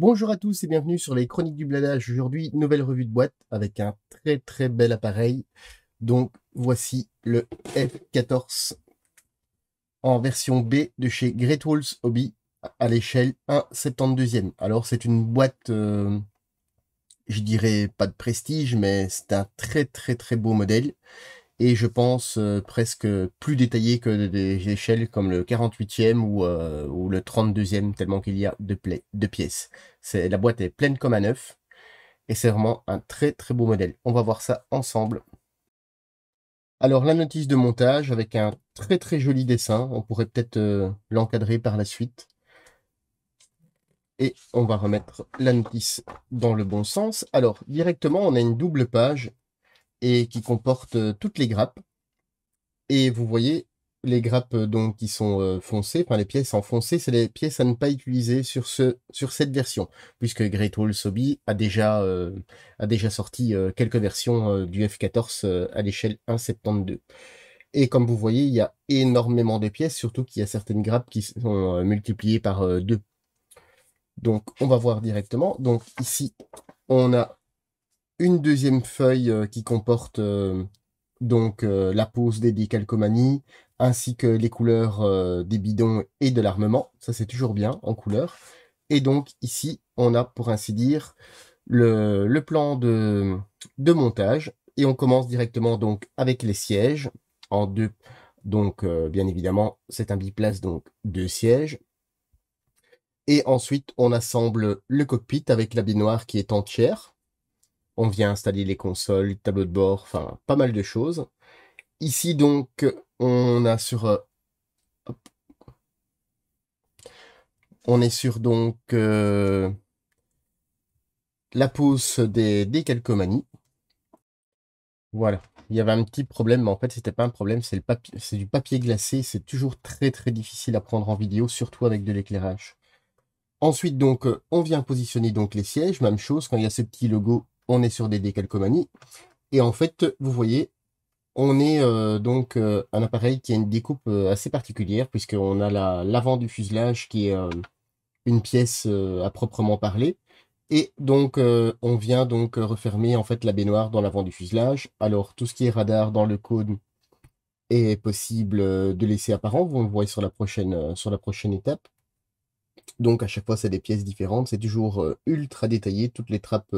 Bonjour à tous et bienvenue sur les Chroniques du Bladage. Aujourd'hui, nouvelle revue de boîte avec un très bel appareil. Donc, voici le F14 en version B de chez Great Walls Hobby à l'échelle 1/72e. Alors, c'est une boîte, je dirais pas de prestige, mais c'est un très beau modèle. Et je pense presque plus détaillé que des échelles comme le 48e ou le 32e, tellement qu'il y a deux pièces. La boîte est pleine comme un œuf. Et c'est vraiment un très beau modèle. On va voir ça ensemble. Alors la notice de montage avec un très joli dessin. On pourrait peut-être l'encadrer par la suite. Et on va remettre la notice dans le bon sens. Alors directement, on a une double page et qui comporte toutes les grappes. Et vous voyez, les grappes donc qui sont foncées, enfin les pièces en foncé, c'est les pièces à ne pas utiliser sur cette version, puisque Great Wall Hobby a déjà sorti quelques versions du F14 à l'échelle 1/72. Et comme vous voyez, il y a énormément de pièces, surtout qu'il y a certaines grappes qui sont multipliées par 2. Donc on va voir directement. Donc ici, on a une deuxième feuille qui comporte la pose des décalcomanies, ainsi que les couleurs des bidons et de l'armement. Ça, c'est toujours bien en couleur. Et donc, ici, on a, pour ainsi dire, le plan de montage. Et on commence directement donc avec les sièges en deux. Donc, bien évidemment, c'est un biplace, donc 2 sièges. Et ensuite, on assemble le cockpit avec la baignoire qui est entière. On vient installer les consoles, tableau de bord, enfin, pas mal de choses. Ici, donc, on a sur, hop, on est sur donc la pose des calcomanies. Voilà. Il y avait un petit problème, mais en fait, c'était pas un problème, c'est du papier glacé. C'est toujours très difficile à prendre en vidéo, surtout avec de l'éclairage. Ensuite, donc, on vient positionner donc les sièges. Même chose, quand il y a ce petit logo, on est sur des décalcomanies. Et en fait, vous voyez, on est donc un appareil qui a une découpe assez particulière, puisqu'on a l'avant du fuselage qui est une pièce à proprement parler. Et donc, on vient donc refermer en fait la baignoire dans l'avant du fuselage. Alors, tout ce qui est radar dans le cône est possible de laisser apparent. Vous le voyez sur la prochaine étape. Donc, à chaque fois, c'est des pièces différentes. C'est toujours ultra détaillé. Toutes les trappes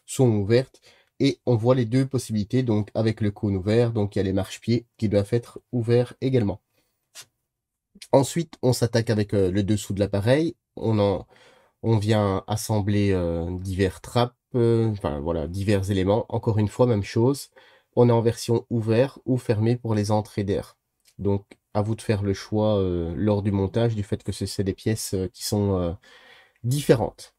sont ouvertes. Et on voit les deux possibilités, donc avec le cône ouvert. Donc, il y a les marchepieds qui doivent être ouverts également. Ensuite, on s'attaque avec le dessous de l'appareil. On vient assembler divers trappes, enfin voilà, divers éléments. Encore une fois, même chose. On est en version ouvert ou fermé pour les entrées d'air. Donc, à vous de faire le choix lors du montage du fait que c'est des pièces qui sont différentes.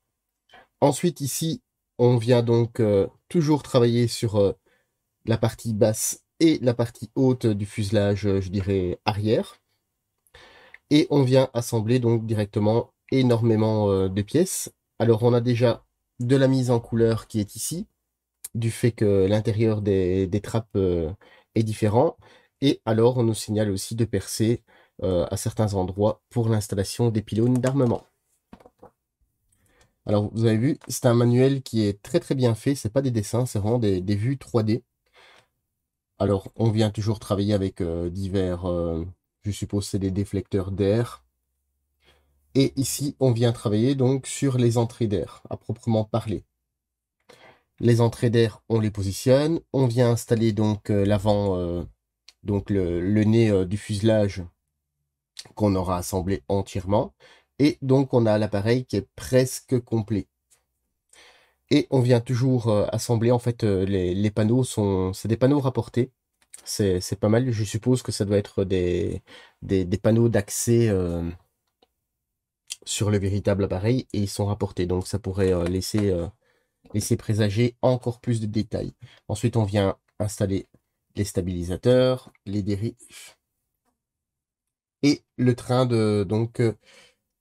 Ensuite, ici, on vient donc toujours travailler sur la partie basse et la partie haute du fuselage, je dirais, arrière. Et on vient assembler donc directement énormément de pièces. Alors on a déjà de la mise en couleur qui est ici, du fait que l'intérieur des trappes est différent. Et alors on nous signale aussi de percer à certains endroits pour l'installation des pylônes d'armement. Alors vous avez vu, c'est un manuel qui est très bien fait, c'est pas des dessins, c'est vraiment des vues 3D. Alors on vient toujours travailler avec divers, je suppose c'est des déflecteurs d'air. Et ici, on vient travailler donc sur les entrées d'air, à proprement parler. Les entrées d'air, on les positionne. On vient installer donc l'avant, donc le nez du fuselage qu'on aura assemblé entièrement. Et donc, on a l'appareil qui est presque complet. Et on vient toujours assembler, en fait, les panneaux c'est des panneaux rapportés. C'est pas mal, je suppose que ça doit être des panneaux d'accès sur le véritable appareil et ils sont rapportés. Donc ça pourrait laisser présager encore plus de détails. Ensuite, on vient installer les stabilisateurs, les dérives et le train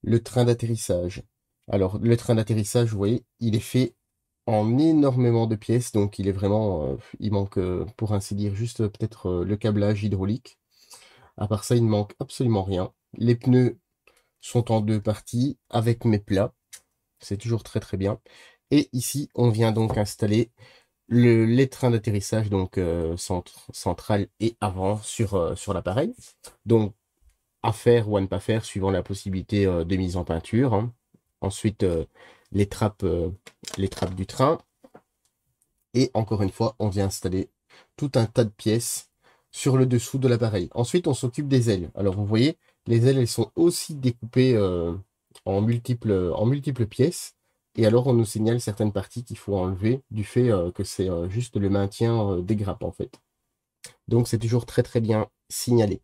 le train d'atterrissage. Alors, le train d'atterrissage, vous voyez, il est fait en énormément de pièces, donc il est vraiment, il manque, pour ainsi dire, juste peut-être le câblage hydraulique. À part ça, il ne manque absolument rien. Les pneus sont en deux parties avec mes plats. C'est toujours très très bien. Et ici, on vient donc installer les trains d'atterrissage, donc central et avant sur l'appareil. Donc, à faire ou à ne pas faire, suivant la possibilité de mise en peinture, hein. Ensuite, les trappes du train. Et encore une fois, on vient installer tout un tas de pièces sur le dessous de l'appareil. Ensuite, on s'occupe des ailes. Alors, vous voyez, les ailes, elles sont aussi découpées en multiples pièces. Et alors, on nous signale certaines parties qu'il faut enlever du fait que c'est juste le maintien des grappes, en fait. Donc, c'est toujours très, très bien signalé.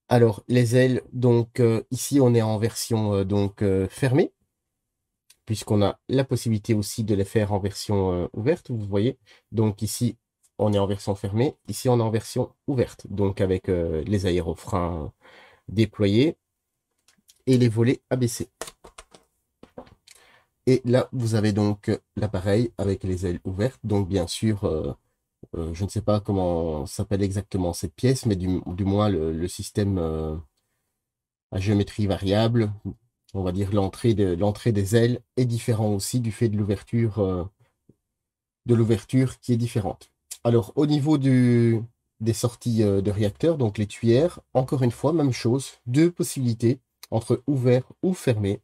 Alors, les ailes, donc ici, on est en version fermée, puisqu'on a la possibilité aussi de les faire en version ouverte, vous voyez. Donc ici, on est en version fermée, ici, on est en version ouverte, donc avec les aérofreins déployés et les volets abaissés. Et là, vous avez donc l'appareil avec les ailes ouvertes, donc bien sûr, je ne sais pas comment s'appelle exactement cette pièce, mais du moins le système à géométrie variable, on va dire l'entrée des ailes est différent aussi du fait de l'ouverture qui est différente. Alors, au niveau des sorties de réacteurs, donc les tuyères, encore une fois, même chose, deux possibilités entre ouvert ou fermé.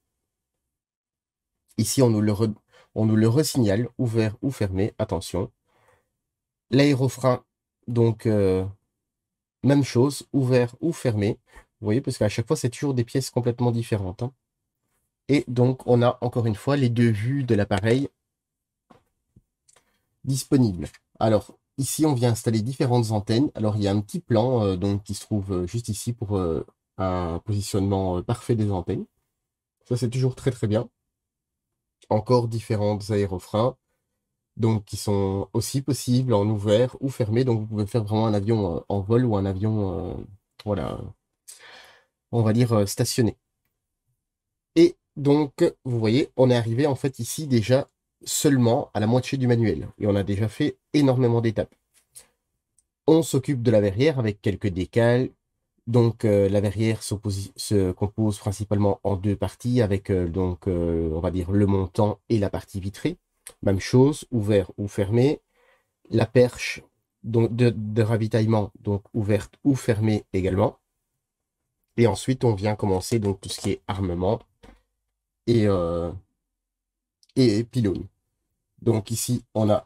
Ici, on nous le resignale, ouvert ou fermé, attention. L'aérofrein, donc, même chose, ouvert ou fermé. Vous voyez, parce qu'à chaque fois, c'est toujours des pièces complètement différentes, hein. Et donc, on a encore une fois les deux vues de l'appareil disponibles. Alors, ici, on vient installer différentes antennes. Alors, il y a un petit plan donc, qui se trouve juste ici pour un positionnement parfait des antennes. Ça, c'est toujours très, très bien. Encore différents aérofreins, donc qui sont aussi possibles en ouvert ou fermé. Donc, vous pouvez faire vraiment un avion en vol ou un avion, voilà, on va dire stationné. Et donc, vous voyez, on est arrivé en fait ici déjà seulement à la moitié du manuel. Et on a déjà fait énormément d'étapes. On s'occupe de la verrière avec quelques décals. Donc, la verrière se compose principalement en deux parties avec, on va dire, le montant et la partie vitrée. Même chose, ouvert ou fermé. La perche donc, de ravitaillement, donc ouverte ou fermée également. Et ensuite, on vient commencer donc tout ce qui est armement et, pylône. Donc ici, on a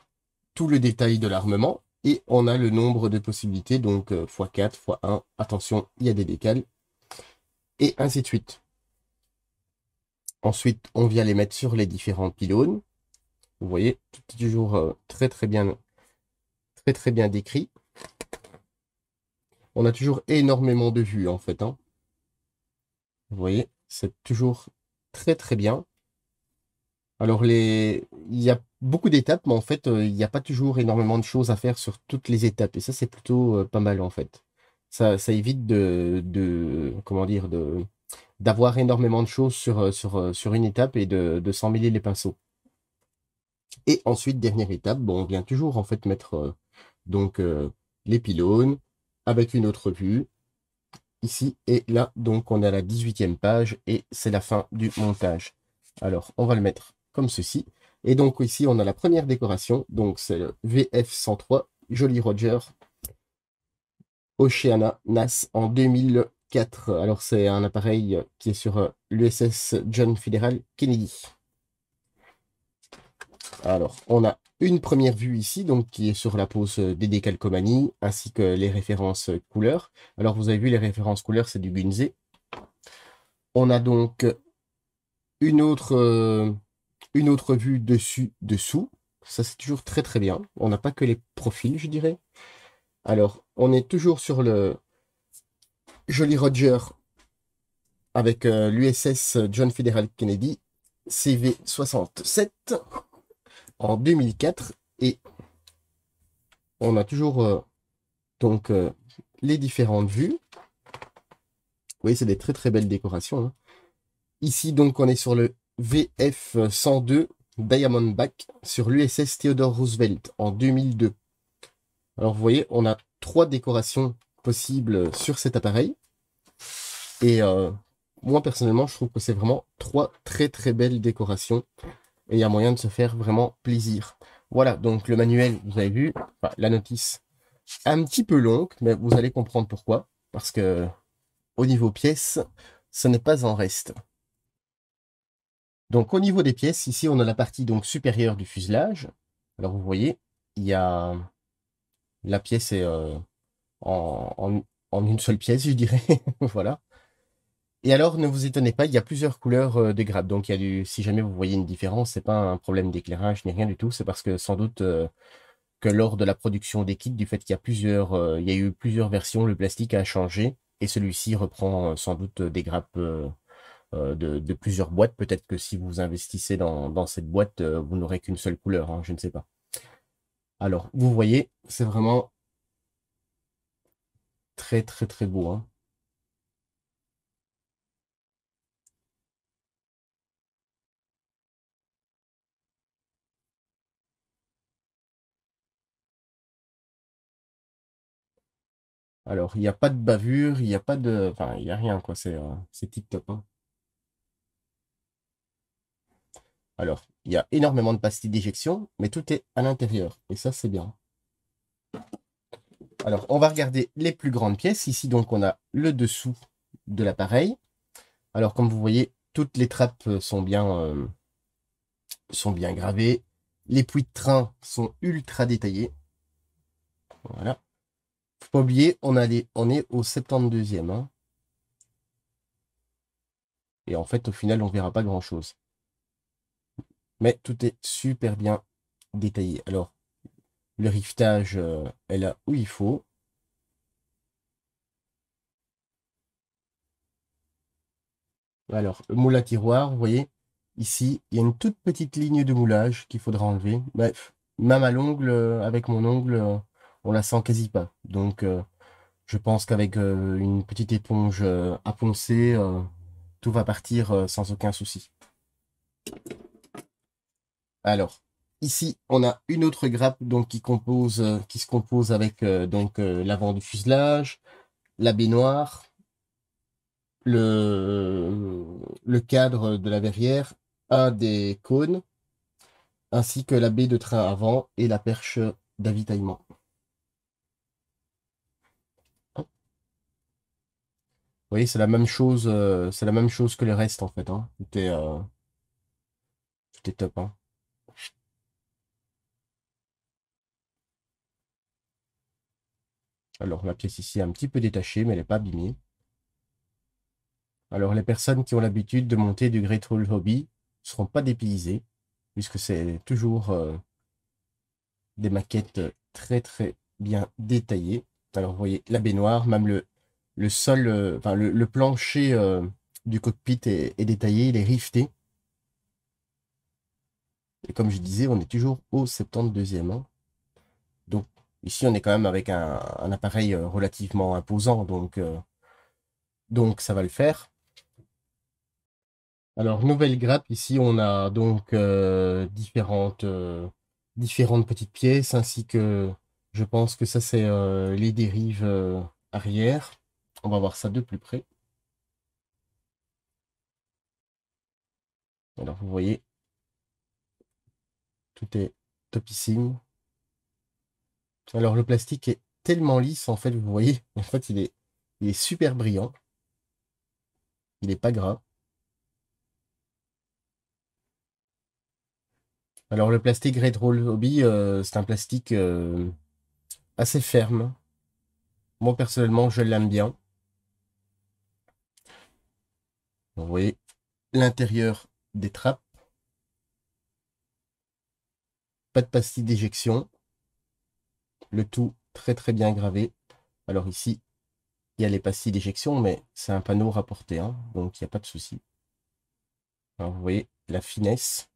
tout le détail de l'armement et on a le nombre de possibilités, donc x4, x1, attention, il y a des décals, et ainsi de suite. Ensuite, on vient les mettre sur les différents pylônes. Vous voyez, tout est toujours très très bien décrit. On a toujours énormément de vues en fait, hein. Vous voyez, c'est toujours très très bien. Alors, il y a beaucoup d'étapes, mais en fait, il n'y a pas toujours énormément de choses à faire sur toutes les étapes. Et ça, c'est plutôt pas mal, en fait. Ça évite comment dire, d'avoir énormément de choses sur une étape et de s'en mêler les pinceaux. Et ensuite, dernière étape, bon, on vient toujours, en fait, mettre les pylônes avec une autre vue. Ici et là, donc, on est à la 18e page et c'est la fin du montage. Alors, on va le mettre comme ceci. Et donc ici, on a la première décoration. Donc, c'est le VF-103 Jolly Roger Oceana NAS en 2004. Alors, c'est un appareil qui est sur l'USS John Fitzgerald Kennedy. Alors, on a une première vue ici, donc qui est sur la pose des décalcomanies, ainsi que les références couleurs. Alors, vous avez vu, les références couleurs, c'est du Gunze. On a donc une autre vue dessous. Ça, c'est toujours très très bien. On n'a pas que les profils, je dirais. Alors, on est toujours sur le Jolly Roger avec l'USS John Fitzgerald Kennedy CV-67 en 2004. Et on a toujours les différentes vues. Vous voyez, c'est des très très belles décorations, hein. Ici, donc, on est sur le VF-102 Diamondback sur l'USS Theodore Roosevelt en 2002. Alors, vous voyez, on a 3 décorations possibles sur cet appareil. Et moi, personnellement, je trouve que c'est vraiment 3 très très belles décorations. Et il y a moyen de se faire vraiment plaisir. Voilà, donc le manuel, vous avez vu, enfin, la notice, un petit peu longue, mais vous allez comprendre pourquoi. Parce que au niveau pièces, ce n'est pas en reste. Donc au niveau des pièces, ici on a la partie donc supérieure du fuselage. Alors vous voyez, il y a la pièce est en une seule pièce, je dirais. Voilà. Et alors, ne vous étonnez pas, il y a plusieurs couleurs de grappes. Donc, il y a si jamais vous voyez une différence, c'est pas un problème d'éclairage ni rien du tout. C'est parce que sans doute que lors de la production des kits, du fait qu'il y a il y a eu plusieurs versions, le plastique a changé et celui-ci reprend sans doute des grappes de plusieurs boîtes. Peut-être que si vous investissez dans cette boîte, vous n'aurez qu'une seule couleur, hein, je ne sais pas. Alors, vous voyez, c'est vraiment très très très beau, hein. Alors, il n'y a pas de bavure, il n'y a pas de... Enfin, il n'y a rien, quoi. C'est tip-top, hein. Alors, il y a énormément de pastilles d'éjection, mais tout est à l'intérieur. Et ça, c'est bien. Alors, on va regarder les plus grandes pièces. Ici, donc, on a le dessous de l'appareil. Alors, comme vous voyez, toutes les trappes sont bien gravées. Les puits de train sont ultra détaillés. Voilà. Faut pas oublier, on est au 72e, hein. Et en fait, au final, on verra pas grand-chose. Mais tout est super bien détaillé. Alors, le rivetage est là où il faut. Alors, le moule à tiroir, vous voyez, ici, il y a une toute petite ligne de moulage qu'il faudra enlever. Bref, même à l'ongle, avec mon ongle, on la sent quasi pas. Donc, je pense qu'avec une petite éponge à poncer, tout va partir sans aucun souci. Alors, ici, on a une autre grappe donc qui se compose avec l'avant du fuselage, la baignoire, le cadre de la verrière, un des cônes, ainsi que la baie de train avant et la perche d'avitaillement. Vous voyez, c'est la même chose que le reste en fait, hein. Tout est top, hein. Alors la pièce ici est un petit peu détachée, mais elle n'est pas abîmée. Alors les personnes qui ont l'habitude de monter du Great Wall Hobby ne seront pas dépaysées, puisque c'est toujours des maquettes très très bien détaillées. Alors vous voyez la baignoire, même le sol, enfin le plancher du cockpit est détaillé, il est rifté. Et comme je disais, on est toujours au 72e, hein. Donc ici, on est quand même avec un appareil relativement imposant, donc ça va le faire. Alors, nouvelle grappe, ici, on a donc différentes petites pièces, ainsi que je pense que ça, c'est les dérives arrière. On va voir ça de plus près. Alors, vous voyez, tout est topissime. Alors, le plastique est tellement lisse, en fait, vous voyez, en fait, il est super brillant. Il n'est pas gras. Alors, le plastique Great Roll Hobby, c'est un plastique assez ferme. Moi, personnellement, je l'aime bien. Vous voyez l'intérieur des trappes. Pas de pastille d'éjection. Le tout très très bien gravé. Alors ici, il y a les pastilles d'éjection, mais c'est un panneau rapporté, hein, donc il n'y a pas de souci. Alors vous voyez la finesse.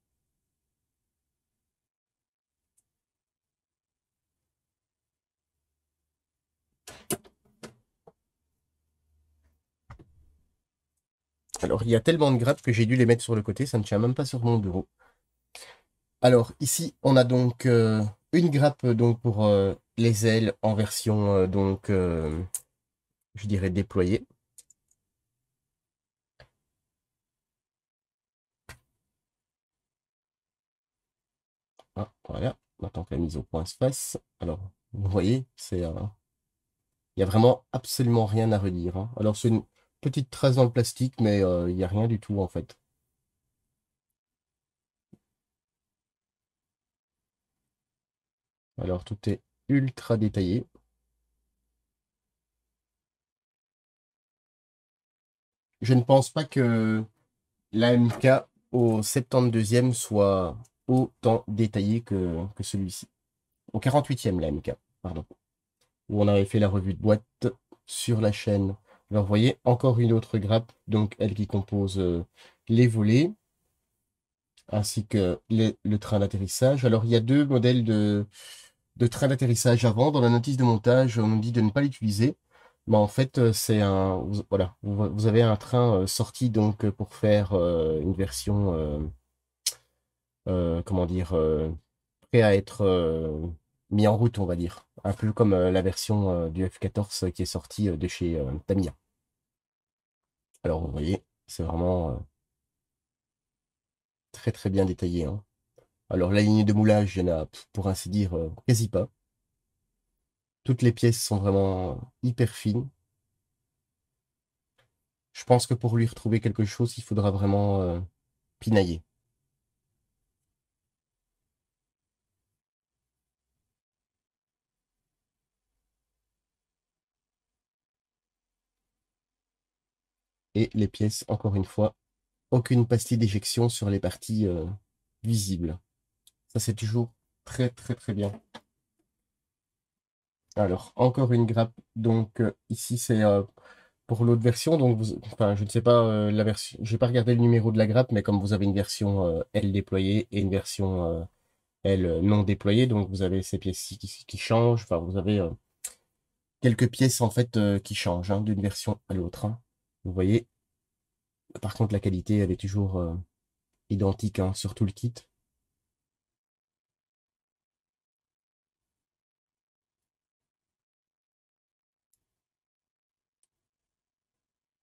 Alors il y a tellement de grappes que j'ai dû les mettre sur le côté, ça ne tient même pas sur mon bureau. Alors ici, on a donc une grappe donc pour les ailes en version je dirais déployée. Ah, voilà, maintenant que la mise au point se fasse. Alors, vous voyez, il n'y a vraiment absolument rien à redire, hein. Alors, c'est une petite trace dans le plastique, mais il n'y a rien du tout, en fait. Alors, tout est ultra détaillé. Je ne pense pas que l'AMK au 72e soit autant détaillé que celui-ci. Au 48e, l'AMK, pardon. Où on avait fait la revue de boîte sur la chaîne. Alors, vous voyez, encore une autre grappe, donc elle qui compose les volets, ainsi que le train d'atterrissage. Alors, il y a deux modèles de train d'atterrissage avant. Dans la notice de montage, on nous dit de ne pas l'utiliser. Mais en fait, c'est un... Voilà, vous avez un train sorti donc pour faire une version, comment dire, prêt à être mis en route, on va dire. Un peu comme la version du F14 qui est sortie de chez Tamiya. Alors, vous voyez, c'est vraiment très très bien détaillé, hein. Alors, la ligne de moulage, il y en a, pour ainsi dire, quasi pas. Toutes les pièces sont vraiment hyper fines. Je pense que pour lui retrouver quelque chose, il faudra vraiment pinailler. Et les pièces, encore une fois, aucune pastille d'éjection sur les parties visibles. Ça, c'est toujours très très très bien. Alors, encore une grappe. Donc, ici, c'est pour l'autre version. Donc, enfin, je ne sais pas la version. J'ai pas regardé le numéro de la grappe, mais comme vous avez une version L déployée et une version L non déployée, donc vous avez ces pièces-ci qui changent. Enfin, vous avez quelques pièces en fait qui changent hein, d'une version à l'autre, hein. Vous voyez. Par contre, la qualité, elle est toujours identique hein, sur tout le kit.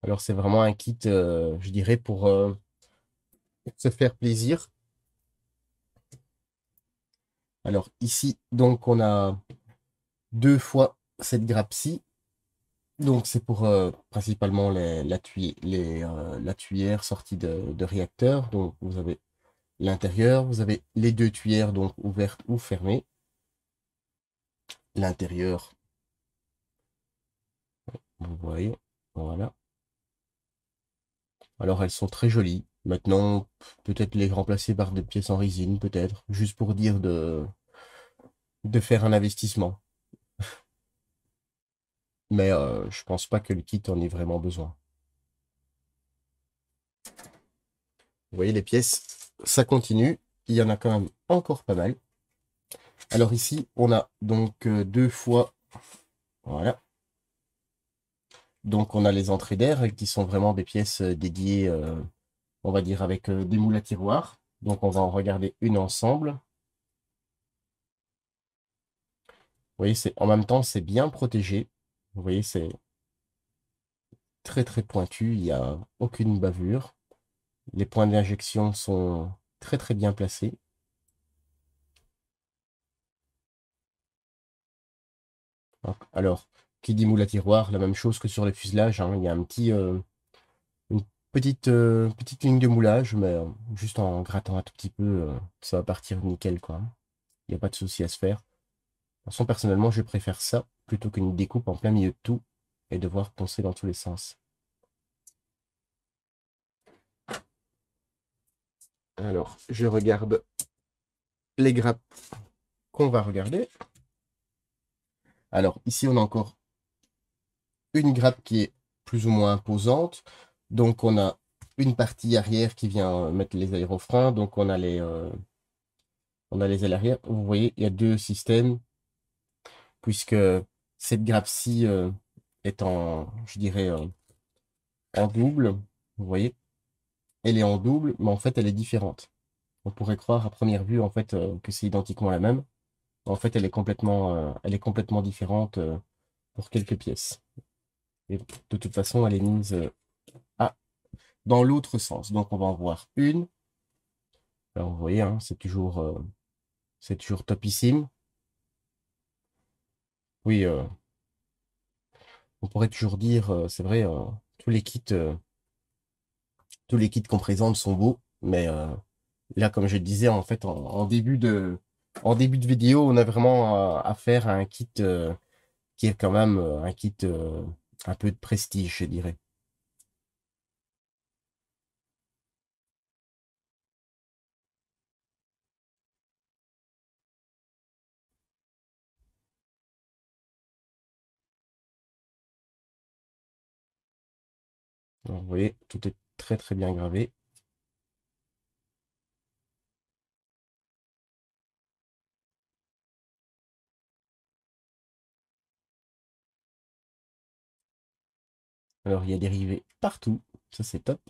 Alors, c'est vraiment un kit, je dirais, pour se faire plaisir. Alors, ici, donc, on a deux fois cette grappe-ci. Donc, c'est pour principalement la tuyère sortie de réacteur. Donc, vous avez l'intérieur, vous avez les deux tuyères, donc ouvertes ou fermées. L'intérieur, vous voyez, voilà. Alors, elles sont très jolies. Maintenant, peut-être les remplacer par des pièces en résine, peut-être, juste pour dire de faire un investissement. Mais je pense pas que le kit en ait vraiment besoin. Vous voyez les pièces, ça continue. Il y en a quand même encore pas mal. Alors ici, on a donc deux fois, voilà. Donc on a les entrées d'air qui sont vraiment des pièces dédiées, on va dire, avec des moules à tiroirs. Donc on va en regarder une ensemble. Vous voyez, en même temps, c'est bien protégé. Vous voyez, c'est très très pointu, il n'y a aucune bavure. Les points d'injection sont très très bien placés. Hop. Alors, qui dit moule à tiroir, la même chose que sur le fuselage, hein. Il y a une petite ligne de moulage, mais juste en grattant un tout petit peu, ça va partir nickel, quoi. Il n'y a pas de souci à se faire. De toute façon, personnellement, je préfère ça plutôt qu'une découpe en plein milieu de tout et devoir poncer dans tous les sens. Alors, je regarde les grappes qu'on va regarder. Alors, ici, on a encore une grappe qui est plus ou moins imposante. Donc, on a une partie arrière qui vient mettre les aérofreins. Donc, on a les ailes arrière. Vous voyez, il y a deux systèmes, puisque cette grappe-ci est en, je dirais, en double. Vous voyez, elle est en double, mais en fait, elle est différente. On pourrait croire à première vue, en fait, que c'est identiquement la même. En fait, elle est complètement différente pour quelques pièces. Et de toute façon, elle est mise à dans l'autre sens. Donc, on va en voir une. Alors, vous voyez, hein, c'est toujours c'est toujours topissime. Oui, on pourrait toujours dire, c'est vrai, tous les kits qu'on présente sont beaux, mais là, comme je le disais, en fait, en début de vidéo, on a vraiment affaire à un kit qui est quand même un kit un peu de prestige, je dirais. Alors, vous voyez, tout est très très bien gravé. Alors, il y a des rivets partout, ça c'est top.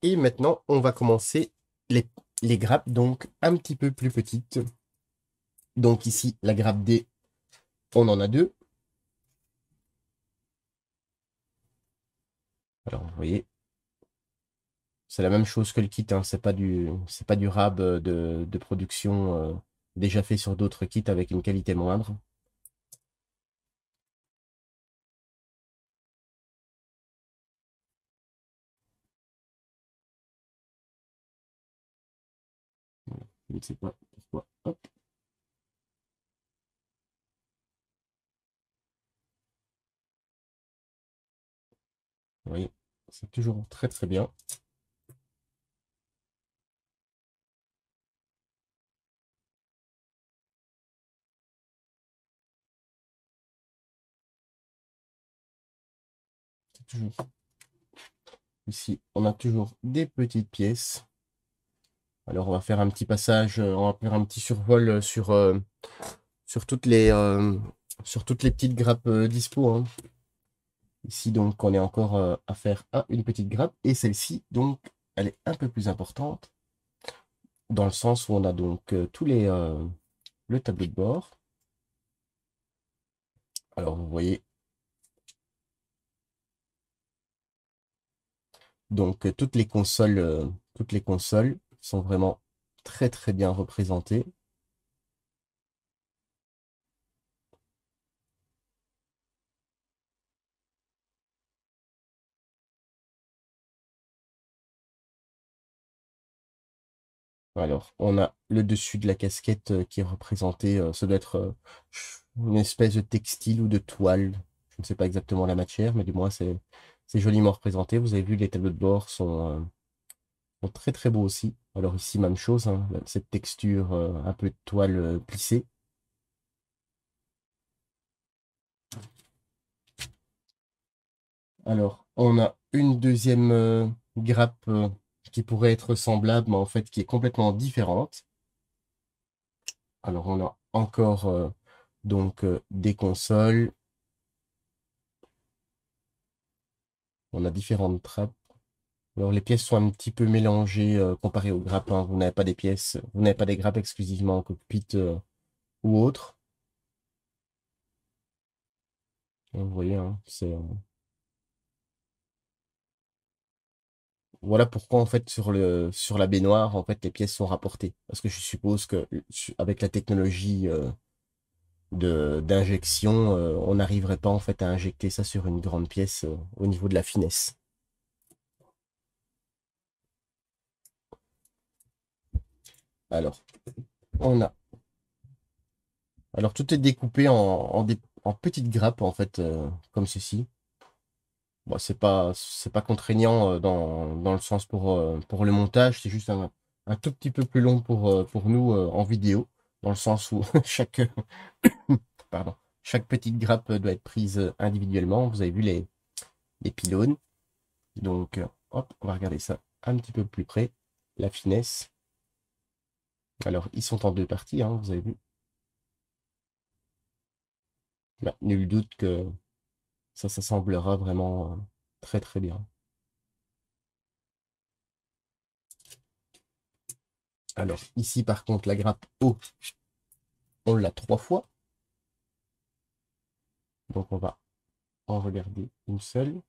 Et maintenant, on va commencer les, les grappes, donc un petit peu plus petites. Donc ici, la grappe D, on en a deux. Alors, vous voyez, c'est la même chose que le kit, hein. C'est pas du rab de production déjà fait sur d'autres kits avec une qualité moindre. Je ne sais pas pourquoi. Hop, vous voyez, c'est toujours très très bien. C'est toujours ici, on a toujours des petites pièces. Alors on va faire un petit passage, on va faire un petit survol sur sur toutes les petites grappes dispo, hein. Ici donc on est encore à faire une petite grappe et celle-ci donc elle est un peu plus importante dans le sens où on a donc le tableau de bord. Alors vous voyez donc toutes les consoles sont vraiment très très bien représentées. Alors, on a le dessus de la casquette qui est représenté, ça doit être une espèce de textile ou de toile. Je ne sais pas exactement la matière, mais du moins c'est joliment représenté. Vous avez vu, les tableaux de bord sont très très beaux aussi. Alors ici, même chose, hein, cette texture un peu de toile plissée. Alors, on a une deuxième grappe qui pourrait être semblable, mais en fait qui est complètement différente. Alors, on a encore des consoles. On a différentes trappes. Alors les pièces sont un petit peu mélangées comparées aux grappes, hein. Vous n'avez pas des grappes exclusivement en cockpit ou autre. Vous voyez, hein, voilà pourquoi en fait sur la baignoire, en fait les pièces sont rapportées. Parce que je suppose que avec la technologie de d'injection, on n'arriverait pas en fait à injecter ça sur une grande pièce au niveau de la finesse. Alors, on a alors tout est découpé en petites grappes en fait, comme ceci. Bon, c'est pas contraignant dans le sens pour le montage, c'est juste un tout petit peu plus long pour nous en vidéo, dans le sens où pardon, chaque petite grappe doit être prise individuellement. Vous avez vu les pylônes. Donc, hop, on va regarder ça un petit peu plus près. La finesse. Alors, ils sont en deux parties, hein, vous avez vu. Bah, nul doute que ça s'assemblera vraiment très très bien. Alors, ici, par contre, la grappe haut, on l'a trois fois. Donc, on va en regarder une seule.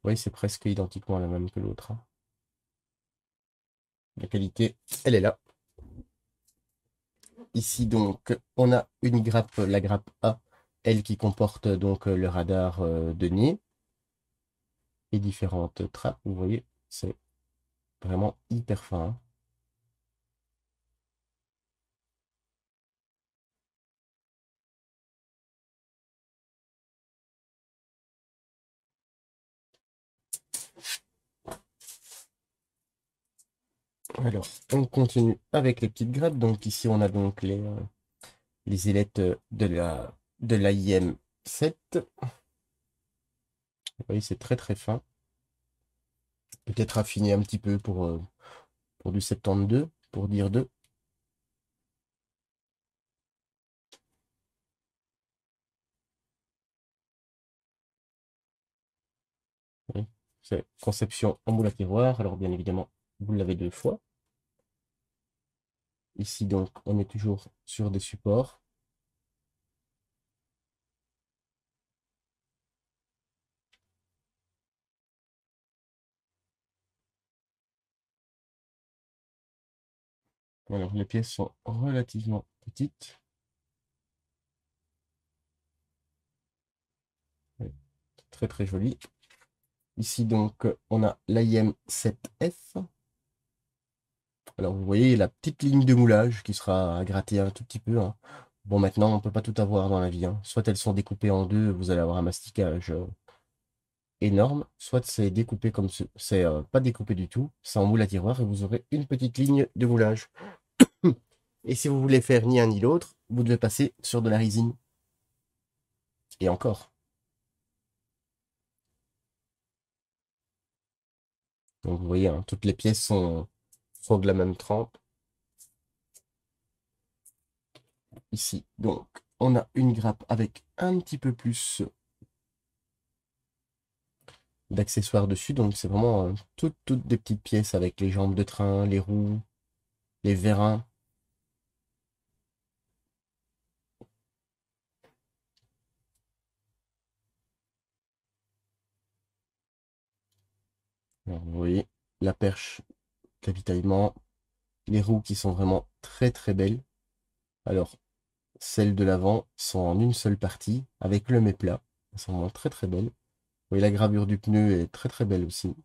voyez, c'est presque identiquement la même que l'autre, hein. La qualité, elle est là. Ici, donc, on a une grappe, la grappe A, elle qui comporte donc le radar de nez et différentes trappes. Vous voyez, c'est vraiment hyper fin, hein. Alors, on continue avec les petites grappes. Donc ici, on a donc les ailettes de l'AIM 7. Vous voyez, c'est très très fin. Peut-être affiné un petit peu pour du 72, pour dire 2. Oui. C'est conception en moule à tiroir. Alors bien évidemment, vous l'avez 2 fois. Ici donc, on est toujours sur des supports. Alors les pièces sont relativement petites. Oui, très très joli. Ici donc, on a l'AIM 7F. Alors vous voyez la petite ligne de moulage qui sera à gratter un tout petit peu, hein. Bon, maintenant, on peut pas tout avoir dans la vie, hein. Soit elles sont découpées en deux, vous allez avoir un masticage énorme, soit c'est découpé comme ce. C'est pas découpé du tout, c'est en moule à tiroir et vous aurez une petite ligne de moulage. Et si vous voulez faire ni un ni l'autre, vous devez passer sur de la résine. Et encore. Donc vous voyez, hein, toutes les pièces sont de la même trempe. Ici, donc, on a une grappe avec un petit peu plus d'accessoires dessus. Donc c'est vraiment toutes des petites pièces avec les jambes de train, les roues, les vérins. Alors, vous voyez la perche d'avitaillement, les roues qui sont vraiment très très belles. Alors celles de l'avant sont en une seule partie avec le méplat. Elles sont vraiment très très belles. Vous voyez la gravure du pneu est très très belle aussi.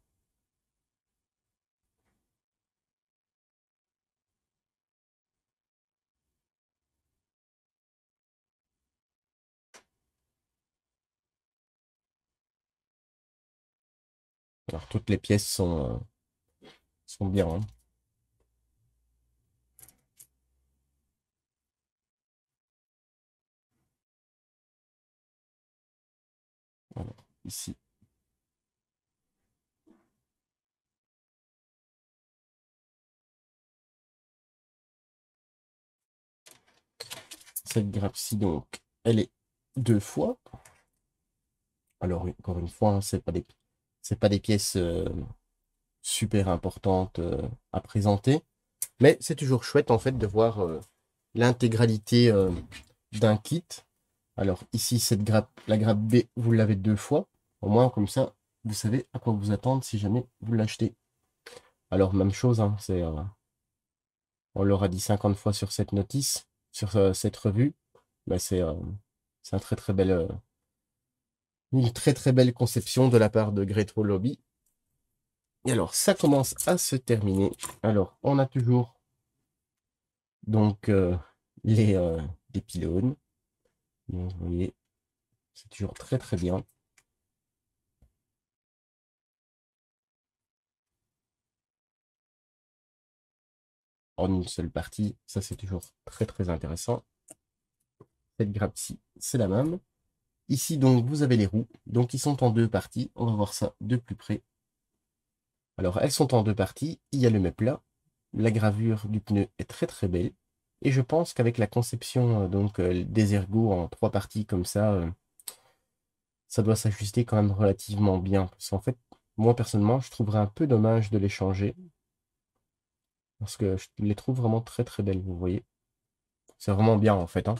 Alors toutes les pièces sont bien, hein. Voilà, ici. Cette grappe-ci, donc, elle est 2 fois. Alors, encore une fois, hein, c'est pas des pièces super importantes à présenter. Mais c'est toujours chouette, en fait, de voir l'intégralité d'un kit. Alors, ici, la grappe B, vous l'avez 2 fois. Au moins, comme ça, vous savez à quoi vous attendre si jamais vous l'achetez. Alors, même chose, hein, on l'aura dit 50 fois sur cette notice, sur cette revue. Bah, c'est une très très belle conception de la part de Great Wall Hobby. Et alors, ça commence à se terminer. Alors, on a toujours donc les pylônes. Donc, vous voyez, c'est toujours très très bien. En une seule partie, ça c'est toujours très très intéressant. Cette grappe-ci, c'est la même. Ici, donc, vous avez les roues. Donc, ils sont en 2 parties. On va voir ça de plus près. Alors, elles sont en 2 parties. Il y a le méplat. La gravure du pneu est très très belle. Et je pense qu'avec la conception des ergots en 3 parties comme ça doit s'ajuster quand même relativement bien. Parce qu'en fait, moi personnellement, je trouverais un peu dommage de les changer. Parce que je les trouve vraiment très très belles, vous voyez. C'est vraiment bien en fait, hein.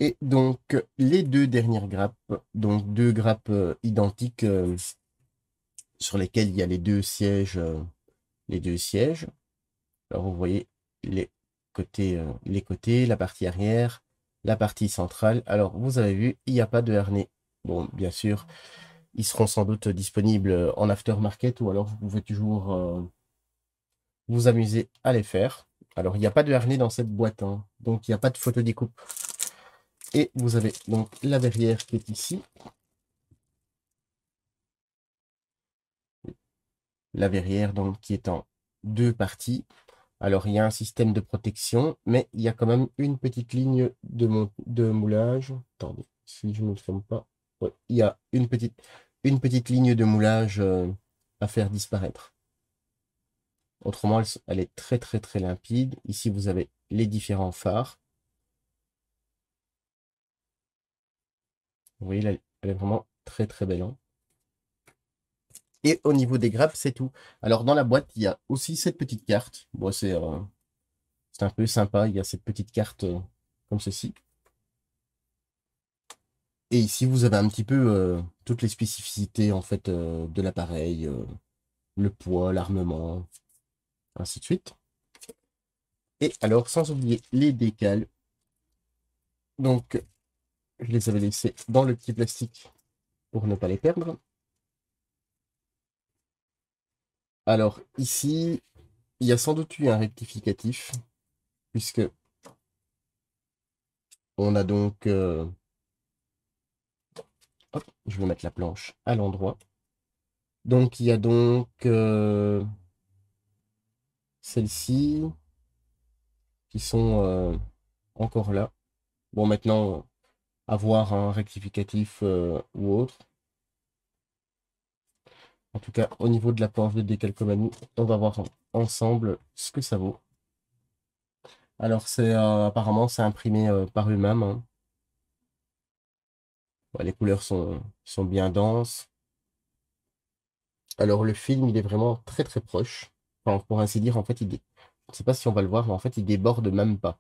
Et donc, les deux dernières grappes, donc deux grappes identiques sur lesquelles il y a les deux sièges. Alors, vous voyez les côtés, la partie arrière, la partie centrale. Alors, vous avez vu, il n'y a pas de harnais. Bon, bien sûr, ils seront sans doute disponibles en aftermarket ou alors vous pouvez toujours vous amuser à les faire. Alors, il n'y a pas de harnais dans cette boîte, hein, donc il n'y a pas de photo découpe. Et vous avez donc la verrière qui est ici. La verrière donc qui est en deux parties. Alors, il y a un système de protection, mais il y a quand même une petite ligne de moulage. Attendez, si je ne me trompe pas. Ouais, il y a une petite ligne de moulage à faire disparaître. Autrement, elle est très très très limpide. Ici, vous avez les différents phares. Vous voyez, elle est vraiment très très belle, hein. Et au niveau des grappes, c'est tout. Alors, dans la boîte, il y a aussi cette petite carte. Bon, c'est un peu sympa. Il y a cette petite carte comme ceci. Et ici, vous avez un petit peu toutes les spécificités en fait de l'appareil, le poids, l'armement, ainsi de suite. Et alors, sans oublier les décals. Donc, je les avais laissés dans le petit plastique pour ne pas les perdre. Alors, ici, il y a sans doute eu un rectificatif, puisque on a donc... hop, je vais mettre la planche à l'endroit. Donc, il y a donc celles-ci qui sont encore là. Bon, maintenant, avoir un rectificatif ou autre. En tout cas, au niveau de la planche de décalcomanie, on va voir ensemble ce que ça vaut. Alors, apparemment, c'est imprimé par eux-mêmes, hein. Ouais, les couleurs sont bien denses. Alors, le film, il est vraiment très très proche. Enfin, pour ainsi dire, en fait, je ne sais pas si on va le voir, mais en fait, il déborde même pas.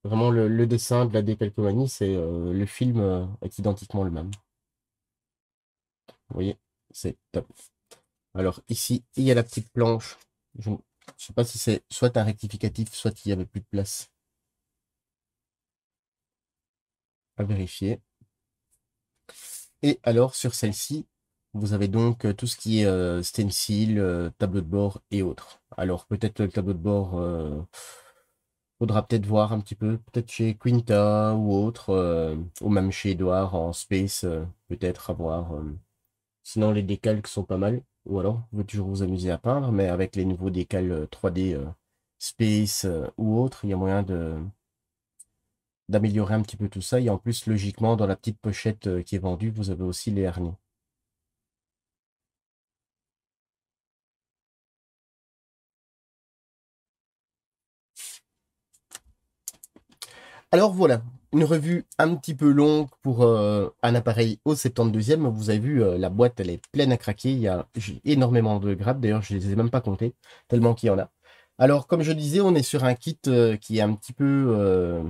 Vraiment, le dessin de la décalcomanie, c'est le film est identiquement le même. Vous voyez, c'est top. Alors ici, il y a la petite planche. Je ne sais pas si c'est soit un rectificatif, soit il y avait plus de place. À vérifier. Et alors sur celle-ci, vous avez donc tout ce qui est stencil, tableau de bord et autres. Alors peut-être le tableau de bord, faudra peut-être voir un petit peu, peut-être chez Quinta ou autre, ou même chez Edouard en Space, peut-être à voir. Sinon, les décalques sont pas mal. Ou alors, vous pouvez toujours vous amuser à peindre, mais avec les nouveaux décals 3D Space ou autre, il y a moyen d'améliorer un petit peu tout ça. Et en plus, logiquement, dans la petite pochette qui est vendue, vous avez aussi les harnais. Alors voilà, une revue un petit peu longue pour un appareil au 72e. Vous avez vu, la boîte, elle est pleine à craquer. J'ai énormément de grappes. D'ailleurs, je ne les ai même pas comptées, tellement qu'il y en a. Alors, comme je disais, on est sur un kit qui est un petit peu,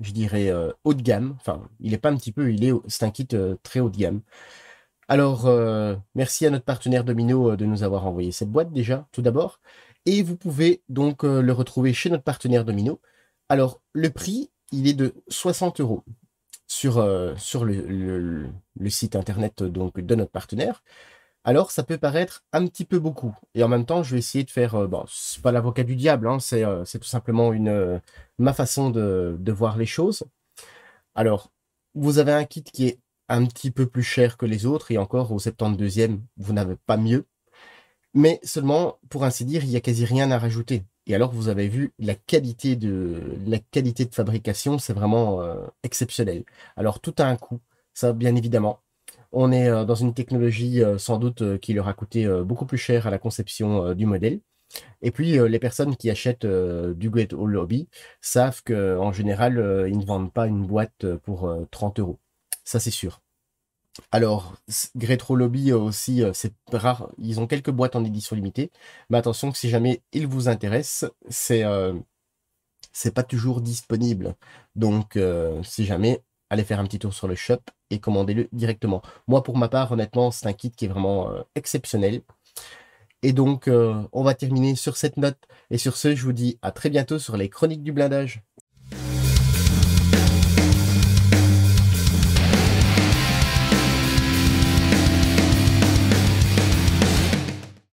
je dirais, haut de gamme. Enfin, il n'est pas un petit peu, c'est un kit très haut de gamme. Alors, merci à notre partenaire Domino de nous avoir envoyé cette boîte déjà, tout d'abord. Et vous pouvez donc le retrouver chez notre partenaire Domino. Alors, le prix, il est de 60 € sur le site internet donc, de notre partenaire. Alors, ça peut paraître un petit peu beaucoup. Et en même temps, je vais essayer de faire... bon, c'est pas l'avocat du diable, hein, c'est tout simplement ma façon de voir les choses. Alors, vous avez un kit qui est un petit peu plus cher que les autres, et encore au 72e, vous n'avez pas mieux. Mais seulement, pour ainsi dire, il n'y a quasi rien à rajouter. Et alors, vous avez vu, la qualité de fabrication, c'est vraiment exceptionnel. Alors, tout a un coût, ça, bien évidemment. On est dans une technologie sans doute qui leur a coûté beaucoup plus cher à la conception du modèle. Et puis, les personnes qui achètent du Great Hall Hobby savent qu'en général, ils ne vendent pas une boîte pour 30 €. Ça, c'est sûr. Alors, Great Hall Hobby aussi, c'est rare. Ils ont quelques boîtes en édition limitée. Mais attention que si jamais ils vous intéressent, c'est pas toujours disponible. Donc, si jamais, allez faire un petit tour sur le shop et commandez-le directement. Moi, pour ma part, honnêtement, c'est un kit qui est vraiment exceptionnel. Et donc, on va terminer sur cette note. Et sur ce, je vous dis à très bientôt sur les Chroniques du blindage.